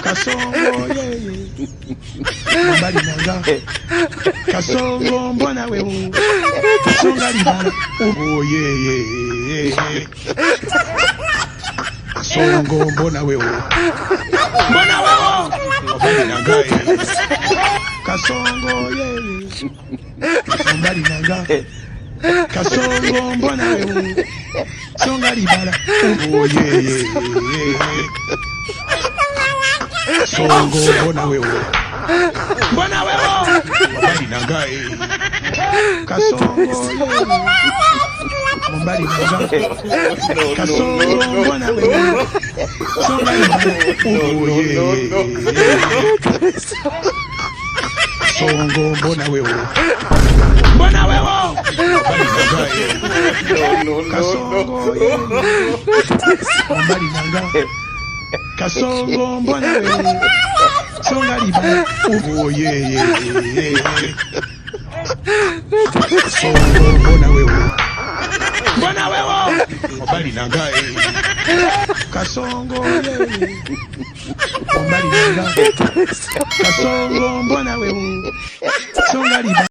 Kasongo yeye mbali nanga Kasongo mbona wewe Kasonga libala oh yeye Kasongo mbona wewe mbali nanga Kasongo yeye mbali nanga Kasongo mbona wewe Songa libala oh yeye Songo mbona wewe mbali nangae Kasongo mbali nangae Kasongo mbona wewe Songa Songo mbona wewe mbali nangae Kasongo mbali nangae Kasongo mbona wewe Songa libala oh yeye Songo mbona wewe mbali nangae Kasongo yeye mbali nangae Kasongo mbona wewe Songa libala